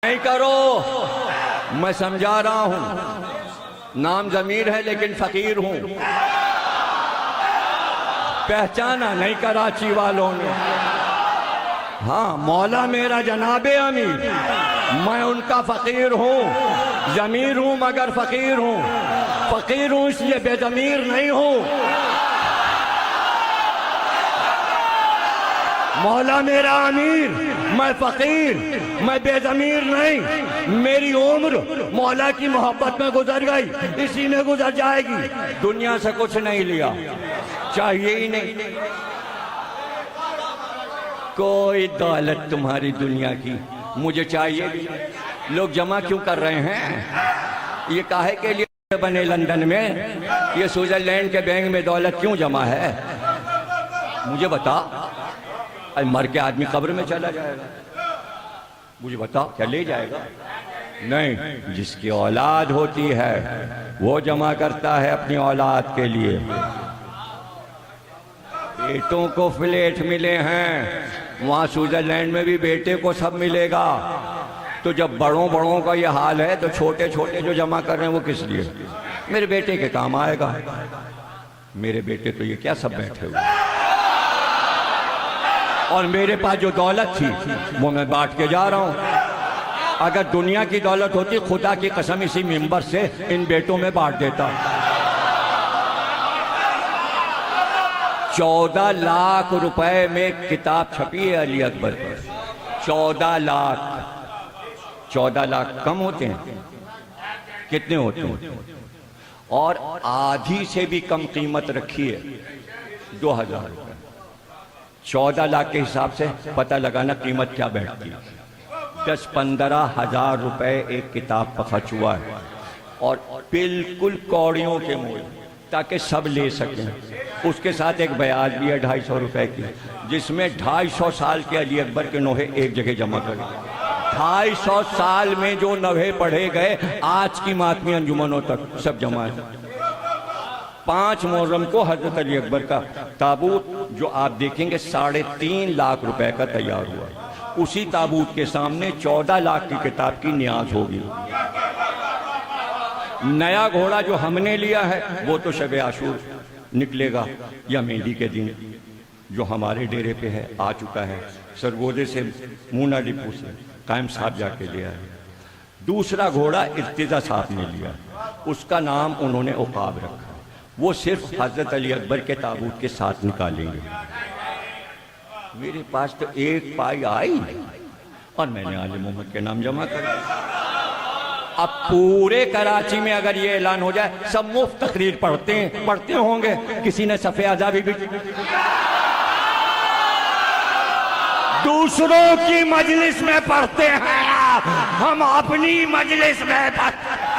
नहीं करो, मैं समझा रहा हूं। नाम जमीर है लेकिन फकीर हूं। पहचाना नहीं कराची वालों ने। हाँ, मौला मेरा जनाबे अमीर, मैं उनका फकीर हूं। जमीर हूं मगर फकीर हूं। फकीर हूं इसलिए बेजमीर नहीं हूं। मौला मेरा अमीर, मैं फकीर, मैं बेजमीर नहीं। मेरी उम्र मौला की मोहब्बत में गुजर गई, इसी में गुजर जाएगी। दुनिया से कुछ नहीं लिया, चाहिए ही नहीं। कोई दौलत तुम्हारी दुनिया की मुझे चाहिए भी। लोग जमा क्यों कर रहे हैं? ये काहे के लिए बने लंदन में? ये स्विट्जरलैंड के बैंक में दौलत क्यों जमा है? मुझे बता। मर के आदमी कब्र में चला जाएगा, मुझे बता क्या ले जाएगा? नहीं, जिसकी औलाद होती है वो जमा करता है अपनी औलाद के लिए। बेटों को फ्लैट मिले हैं, वहां स्विट्जरलैंड में भी बेटे को सब मिलेगा। तो जब बड़ों बड़ों का ये हाल है तो छोटे छोटे जो जमा कर रहे हैं वो किस लिए? मेरे बेटे के काम आएगा। मेरे बेटे तो ये क्या सब बैठे हुए, और मेरे पास जो दौलत थी वो मैं बांट के जा रहा हूं। अगर दुनिया की दौलत होती, खुदा की कसम इसी मिंबर से इन बेटों में बांट देता। 14 लाख रुपए में किताब छपी है अली अकबर पर। 14 लाख। 14 लाख कम होते हैं? कितने होते हैं? और आधी से भी कम कीमत रखी है 2000 रुपए। 14 लाख के हिसाब से पता लगाना कीमत क्या बैठती है। 10-15 हजार रुपए एक किताब का खर्च हुआ है, और बिल्कुल कौड़ियों के मूल, ताकि सब ले सकें। उसके साथ एक ब्याज भी है 250 रुपए की, जिसमें 250 साल के अली अकबर के नोहे एक जगह जमा करें। 250 साल में जो नोहे पढ़े गए आज की मातमी अंजुमनों तक सब जमा है। 5 मुहर्रम को हजरत अली अकबर का ताबूत जो आप देखेंगे 3.5 लाख रुपए का तैयार हुआ। उसी ताबूत के सामने 14 लाख की किताब की न्याज होगी। नया घोड़ा जो हमने लिया है वो तो शब आशूर निकलेगा या मेहंदी के दिन, जो हमारे डेरे पे है, आ चुका है। सरगोदे से मूना डिपू से कायम साहब जाके लिया है। दूसरा घोड़ा इर्तिजा साहब ने लिया, उसका नाम उन्होंने उकाब रखा। वो सिर्फ हजरत अली अकबर के ताबूत के साथ निकालेंगे। मेरे पास तो एक पाई आई और मैंने आले मोहम्मद के नाम जमा कर दिया। अब पूरे कराची में अगर ये ऐलान हो जाए सब मुफ्त तकरीर पढ़ते होंगे। किसी ने सफ़े आज़ादी भी दूसरों की मजलिस में पढ़ते हैं, हम अपनी मजलिस में पढ़ते।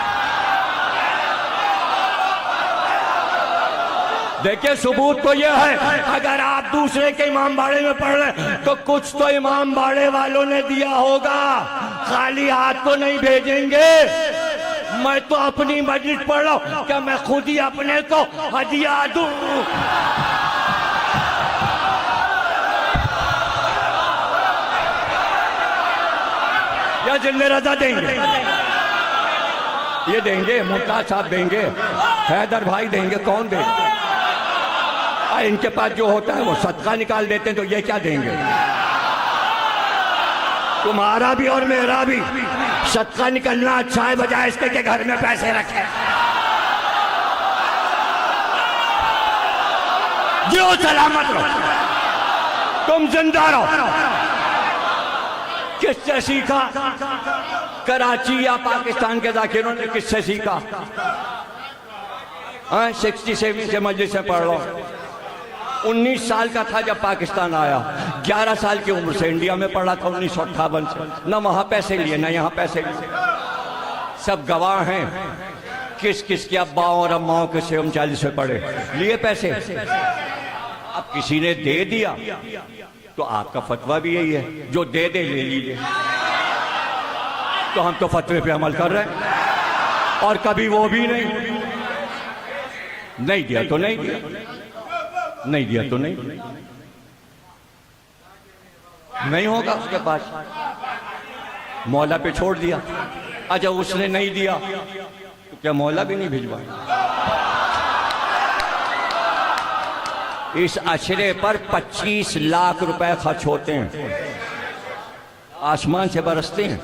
देखिए, सबूत तो यह है, अगर आप दूसरे के इमाम बाड़े में पढ़ रहे तो कुछ तो इमाम बाड़े वालों ने दिया होगा, खाली हाथ तो नहीं भेजेंगे। मैं तो अपनी मस्जिद पढ़ रहा हूं, क्या मैं खुद ही अपने को हदिया दूं? या जिन्ने रजा देंगे? ये देंगे, मुमताज साहब देंगे, हैदर भाई देंगे, कौन देंगे? इनके पास जो होता है वो सदका निकाल देते हैं, तो ये क्या देंगे? तुम्हारा भी और मेरा भी सदका निकलना अच्छा है, बजाय इसके के घर में पैसे रखे। जो सलामत रहो, तुम जिंदा रहो। किससे सीखा? कराची या पाकिस्तान के जाकिरों ने किससे सीखा? 67 से मस्जिद से पढ़ लो। 19 साल का था जब पाकिस्तान आया, 11 साल की उम्र से इंडिया में पढ़ा था 1958 से। न वहाँ पैसे लिए न यहाँ पैसे लिए। सब गवाह हैं किस किस के अब्बाओं और अम्माओं के से 39 में पढ़े, लिए पैसे। अब किसी ने दे दिया तो आपका फतवा भी यही है, जो दे दे ले लीजिए। तो हम तो फतवे पे अमल कर रहे हैं, और कभी वो भी नहीं दिया तो नहीं दिया, नहीं दिया तो नहीं होगा उसके पास। मौला पे छोड़ दिया। अच्छा उसने नहीं दिया तो क्या मौला भी नहीं भिजवाएगा? इस अशरे पर 25 लाख रुपए खर्च होते हैं, आसमान से बरसते हैं,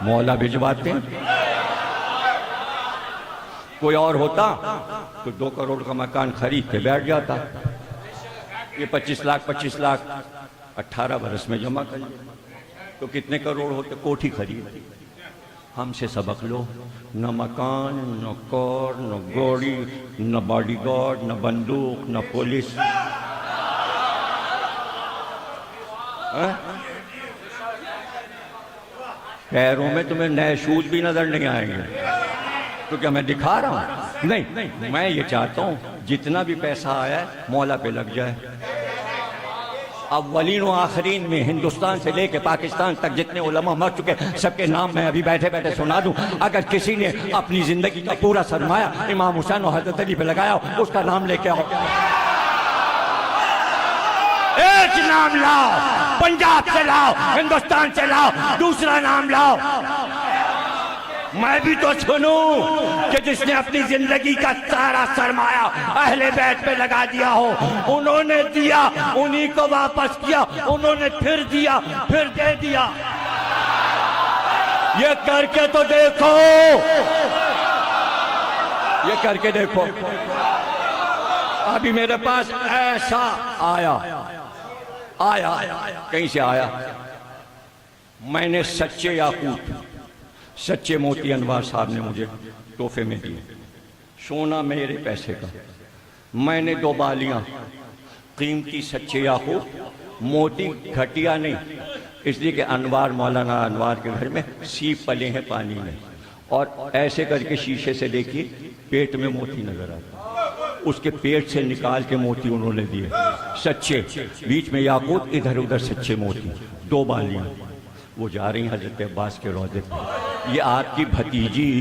मौला भिजवाते हैं। कोई और होता तो 2 करोड़ का मकान खरीद के बैठ जाता। ये 25 लाख 18 बरस में जमा कर लिया तो कितने करोड़ होते? कोठी खरीद। हमसे सबक लो, न मकान, न कार, न गाड़ी, न बॉडीगार्ड, न बंदूक, न पुलिस। पैरों में तुम्हें नए शूज भी नजर नहीं आएंगे। तो क्या मैं दिखा रहा हूं? नहीं, मैं ये चाहता हूं जितना भी पैसा आया है मौला पे लग जाए। अव्वलीन व आखिरीन में हिंदुस्तान से लेके पाकिस्तान तक जितने उलमा मर चुके सबके नाम मैं अभी बैठे बैठे सुना दूं। अगर किसी ने अपनी जिंदगी का पूरा सरमाया इमाम हुसैन और हजरत अली पे लगाया उसका नाम लेके आओ। एक नाम लाओ, पंजाब से लाओ, हिंदुस्तान से लाओ, दूसरा नाम लाओ। मैं भी तो सुनूं कि जिसने अपनी जिंदगी का सारा सरमाया अहले बैत पे लगा दिया हो, उन्होंने दिया, उन्हीं को वापस किया, उन्होंने फिर दिया, फिर दे दिया। ये करके तो देखो, ये करके देखो। अभी मेरे पास ऐसा आया कहीं से आया, मैंने सच्चे याकूत, सच्चे मोती अनवार साहब ने मुझे तोहफे में दिए। सोना मेरे पैसे का। मैंने 2 बालियां कीमती सच्चे याकूत, मोती घटिया नहीं, इसलिए कि अनवार, मौलाना अनवार के घर में सीप पले हैं पानी में, और ऐसे करके शीशे से देखिए पेट में मोती नजर आता, उसके पेट से निकाल के मोती उन्होंने दिए सच्चे, बीच में याकूत, इधर उधर सच्चे मोती। 2 बालियां वो जा रही हैं हजरत अब्बास के रौदे पर। ये आपकी भतीजी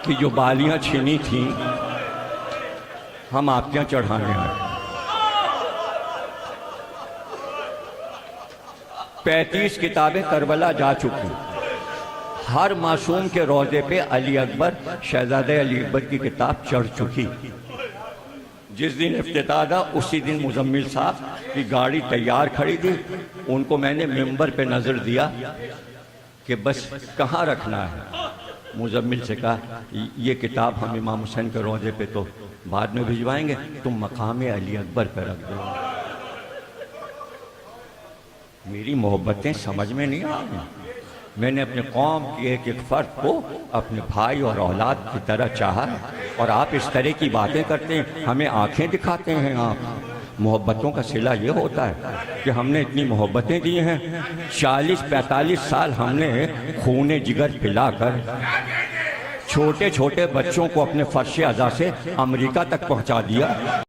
की जो बालियां छीनी थी हम आपके यहाँ चढ़ाने आए। 35 किताबें करबला जा चुकी, हर मासूम के रौदे पे अली अकबर, शहजादे अली अकबर की किताब चढ़ चुकी। जिस दिन इफ्तिताह था उसी दिन मुजम्मिल साहब की गाड़ी तैयार खड़ी थी, उनको मैंने मिंबर पे नजर दिया कि बस कहाँ रखना है। मुजम्मिल से कहा ये किताब हम इमाम हुसैन के रोज़े पे तो बाद में भिजवाएंगे, तुम मकाम अली अकबर पर रख दो। मेरी मोहब्बतें समझ में नहीं आ रही। मैंने अपने कौम के एक फर्द को अपने भाई और औलाद की तरह चाहा, और आप इस तरह की बातें करते हैं, हमें आंखें दिखाते हैं आप। मोहब्बतों का सिला ये होता है कि हमने इतनी मोहब्बतें दी हैं, 40-45 साल हमने खूने जिगर पिलाकर छोटे छोटे बच्चों को अपने फर्श अज़ा से अमेरिका तक पहुंचा दिया।